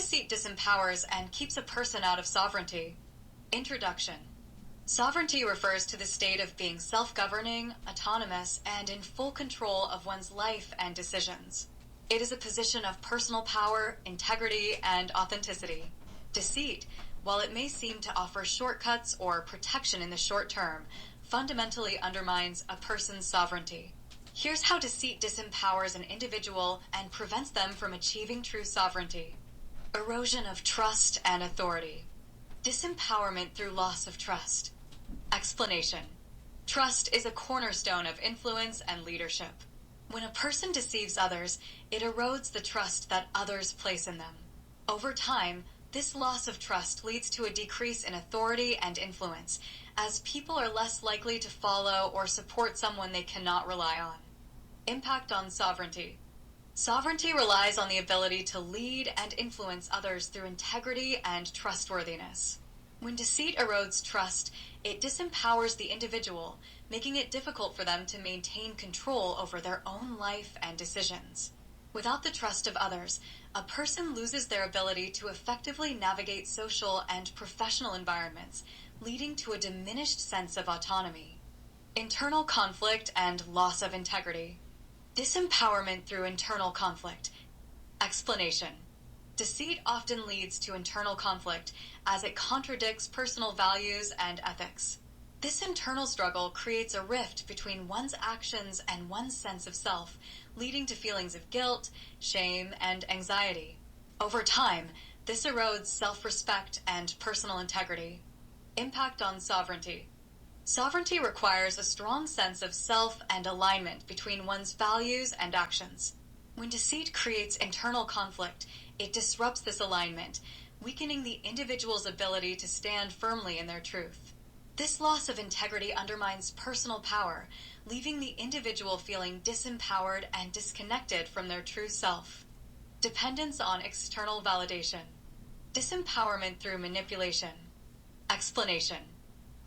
deceit disempowers and keeps a person out of sovereignty. Introduction. Sovereignty refers to the state of being self-governing, autonomous, and in full control of one's life and decisions. It is a position of personal power, integrity, and authenticity. Deceit, while it may seem to offer shortcuts or protection in the short term, fundamentally undermines a person's sovereignty. Here's how deceit disempowers an individual and prevents them from achieving true sovereignty. Erosion of trust and authority. Disempowerment through loss of trust. Explanation. Trust is a cornerstone of influence and leadership. When a person deceives others, it erodes the trust that others place in them. Over time, this loss of trust leads to a decrease in authority and influence, as people are less likely to follow or support someone they cannot rely on. Impact on sovereignty. Sovereignty relies on the ability to lead and influence others through integrity and trustworthiness. When deceit erodes trust, it disempowers the individual, making it difficult for them to maintain control over their own life and decisions. Without the trust of others, a person loses their ability to effectively navigate social and professional environments, leading to a diminished sense of autonomy. Internal conflict and loss of integrity. Disempowerment through internal conflict. Explanation. Deceit often leads to internal conflict as it contradicts personal values and ethics. This internal struggle creates a rift between one's actions and one's sense of self, leading to feelings of guilt, shame, and anxiety. Over time, this erodes self-respect and personal integrity. Impact on sovereignty. Sovereignty requires a strong sense of self and alignment between one's values and actions. When deceit creates internal conflict, it disrupts this alignment, weakening the individual's ability to stand firmly in their truth. This loss of integrity undermines personal power, leaving the individual feeling disempowered and disconnected from their true self. Dependence on external validation. Disempowerment through manipulation. Explanation.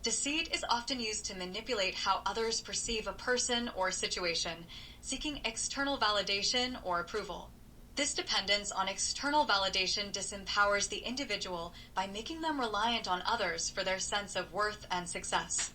Deceit is often used to manipulate how others perceive a person or situation, seeking external validation or approval. This dependence on external validation disempowers the individual by making them reliant on others for their sense of worth and success.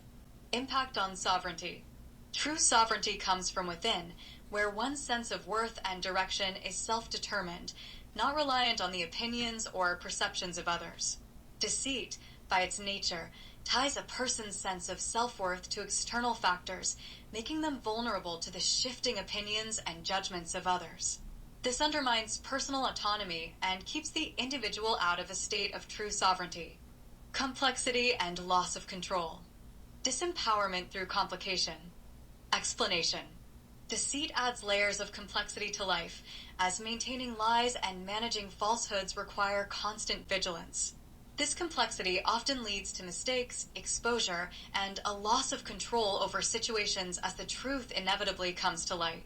Impact on sovereignty. True sovereignty comes from within, where one's sense of worth and direction is self-determined, not reliant on the opinions or perceptions of others. Deceit, by its nature, ties a person's sense of self-worth to external factors, making them vulnerable to the shifting opinions and judgments of others. This undermines personal autonomy and keeps the individual out of a state of true sovereignty. Complexity and loss of control. Disempowerment through complication. Explanation. Deceit adds layers of complexity to life, as maintaining lies and managing falsehoods require constant vigilance. This complexity often leads to mistakes, exposure, and a loss of control over situations as the truth inevitably comes to light.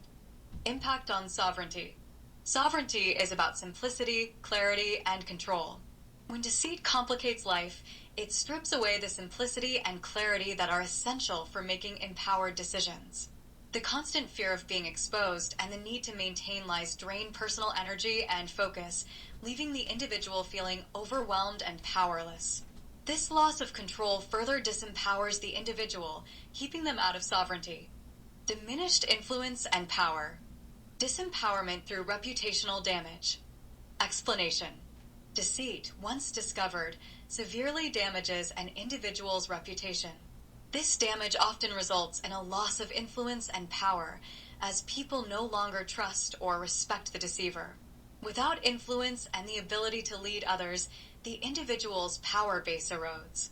Impact on sovereignty. Sovereignty is about simplicity, clarity, and control. When deceit complicates life, it strips away the simplicity and clarity that are essential for making empowered decisions. The constant fear of being exposed and the need to maintain lies drain personal energy and focus, leaving the individual feeling overwhelmed and powerless. This loss of control further disempowers the individual, keeping them out of sovereignty. Diminished influence and power. Disempowerment through reputational damage. Explanation. Deceit, once discovered, severely damages an individual's reputation. This damage often results in a loss of influence and power, as people no longer trust or respect the deceiver. Without influence and the ability to lead others, the individual's power base erodes.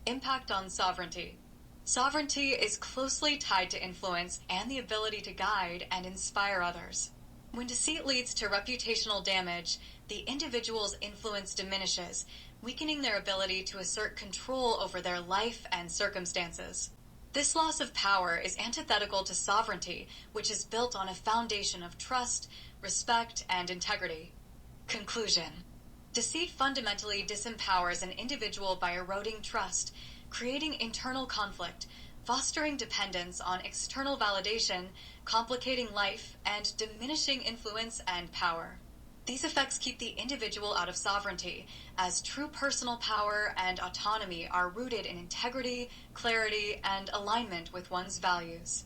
Impact on sovereignty. Sovereignty is closely tied to influence and the ability to guide and inspire others. When deceit leads to reputational damage, the individual's influence diminishes, weakening their ability to assert control over their life and circumstances. This loss of power is antithetical to sovereignty, which is built on a foundation of trust, respect, and integrity. Conclusion. Deceit fundamentally disempowers an individual by eroding trust, creating internal conflict, fostering dependence on external validation, complicating life, and diminishing influence and power. These effects keep the individual out of sovereignty, as true personal power and autonomy are rooted in integrity, clarity, and alignment with one's values.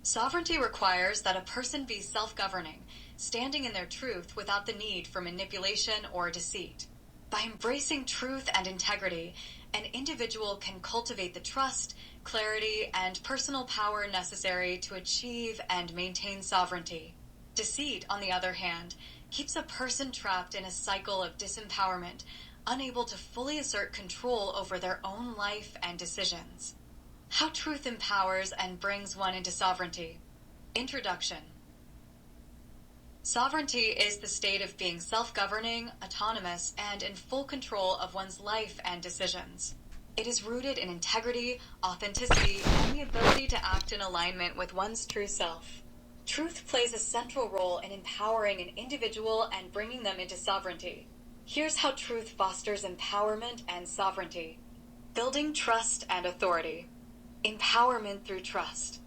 Sovereignty requires that a person be self-governing, standing in their truth without the need for manipulation or deceit. By embracing truth and integrity, an individual can cultivate the trust, clarity, and personal power necessary to achieve and maintain sovereignty. Deceit, on the other hand, keeps a person trapped in a cycle of disempowerment, unable to fully assert control over their own life and decisions. How truth empowers and brings one into sovereignty. Introduction. Sovereignty is the state of being self-governing, autonomous, and in full control of one's life and decisions. It is rooted in integrity, authenticity, and the ability to act in alignment with one's true self. Truth plays a central role in empowering an individual and bringing them into sovereignty. Here's how truth fosters empowerment and sovereignty. Building trust and authority. Empowerment through trust.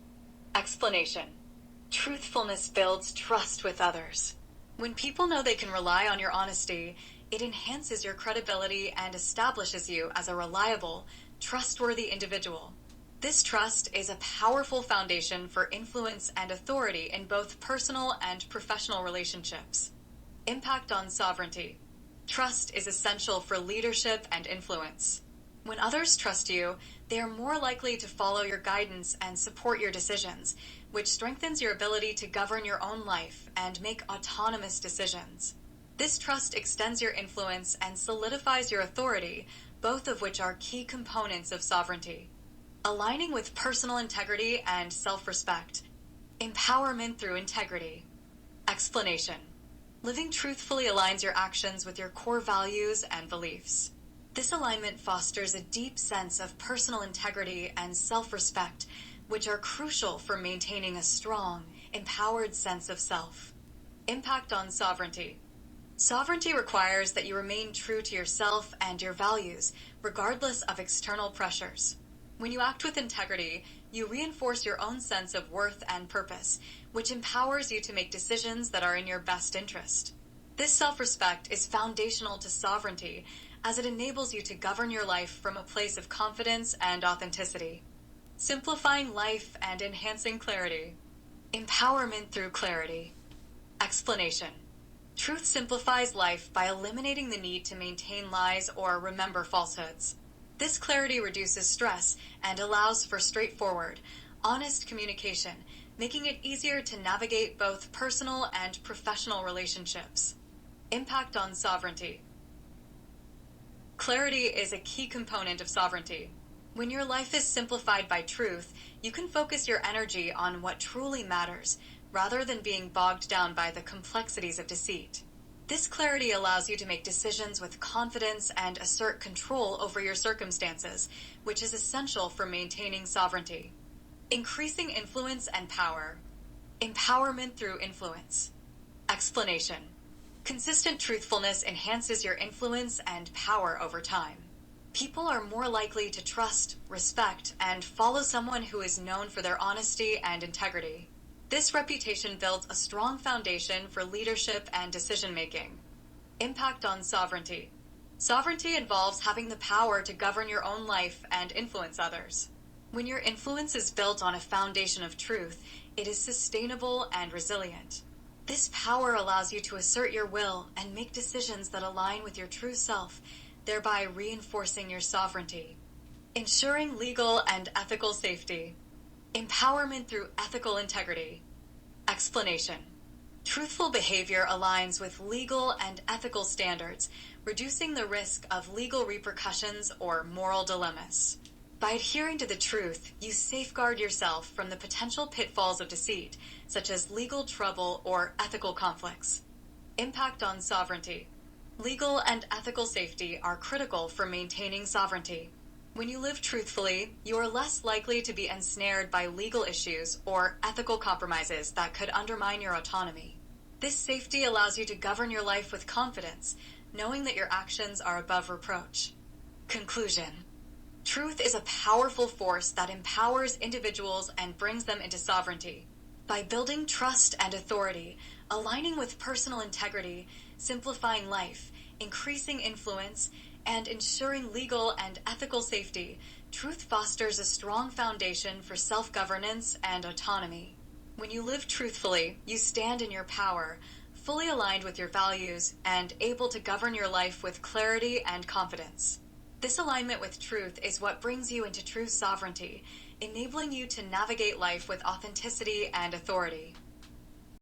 Explanation. Truthfulness builds trust with others. When people know they can rely on your honesty, it enhances your credibility and establishes you as a reliable, trustworthy individual. This trust is a powerful foundation for influence and authority in both personal and professional relationships. Impact on sovereignty. Trust is essential for leadership and influence. When others trust you, they are more likely to follow your guidance and support your decisions, which strengthens your ability to govern your own life and make autonomous decisions. This trust extends your influence and solidifies your authority, both of which are key components of sovereignty. Aligning with personal integrity and self-respect. Empowerment through integrity. Explanation. Living truthfully aligns your actions with your core values and beliefs. This alignment fosters a deep sense of personal integrity and self-respect, which are crucial for maintaining a strong, empowered sense of self. Impact on sovereignty. Sovereignty requires that you remain true to yourself and your values, regardless of external pressures. When you act with integrity, you reinforce your own sense of worth and purpose, which empowers you to make decisions that are in your best interest. This self-respect is foundational to sovereignty, as it enables you to govern your life from a place of confidence and authenticity. Simplifying life and enhancing clarity. Empowerment through clarity. Explanation. Truth simplifies life by eliminating the need to maintain lies or remember falsehoods. This clarity reduces stress and allows for straightforward, honest communication, making it easier to navigate both personal and professional relationships. Impact on sovereignty. Clarity is a key component of sovereignty. When your life is simplified by truth, you can focus your energy on what truly matters, rather than being bogged down by the complexities of deceit. This clarity allows you to make decisions with confidence and assert control over your circumstances, which is essential for maintaining sovereignty. Increasing influence and power. Empowerment through influence. Explanation. Consistent truthfulness enhances your influence and power over time. People are more likely to trust, respect, and follow someone who is known for their honesty and integrity. This reputation builds a strong foundation for leadership and decision-making. Impact on sovereignty. Sovereignty involves having the power to govern your own life and influence others. When your influence is built on a foundation of truth, it is sustainable and resilient. This power allows you to assert your will and make decisions that align with your true self, thereby reinforcing your sovereignty. Ensuring legal and ethical safety. Empowerment through ethical integrity. Explanation. Truthful behavior aligns with legal and ethical standards, reducing the risk of legal repercussions or moral dilemmas. By adhering to the truth, you safeguard yourself from the potential pitfalls of deceit, such as legal trouble or ethical conflicts. Impact on sovereignty. Legal and ethical safety are critical for maintaining sovereignty. When you live truthfully, you are less likely to be ensnared by legal issues or ethical compromises that could undermine your autonomy. This safety allows you to govern your life with confidence, knowing that your actions are above reproach. Conclusion. Truth is a powerful force that empowers individuals and brings them into sovereignty. By building trust and authority, aligning with personal integrity, simplifying life, increasing influence, and ensuring legal and ethical safety, truth fosters a strong foundation for self-governance and autonomy. When you live truthfully, you stand in your power, fully aligned with your values and able to govern your life with clarity and confidence. This alignment with truth is what brings you into true sovereignty, enabling you to navigate life with authenticity and authority.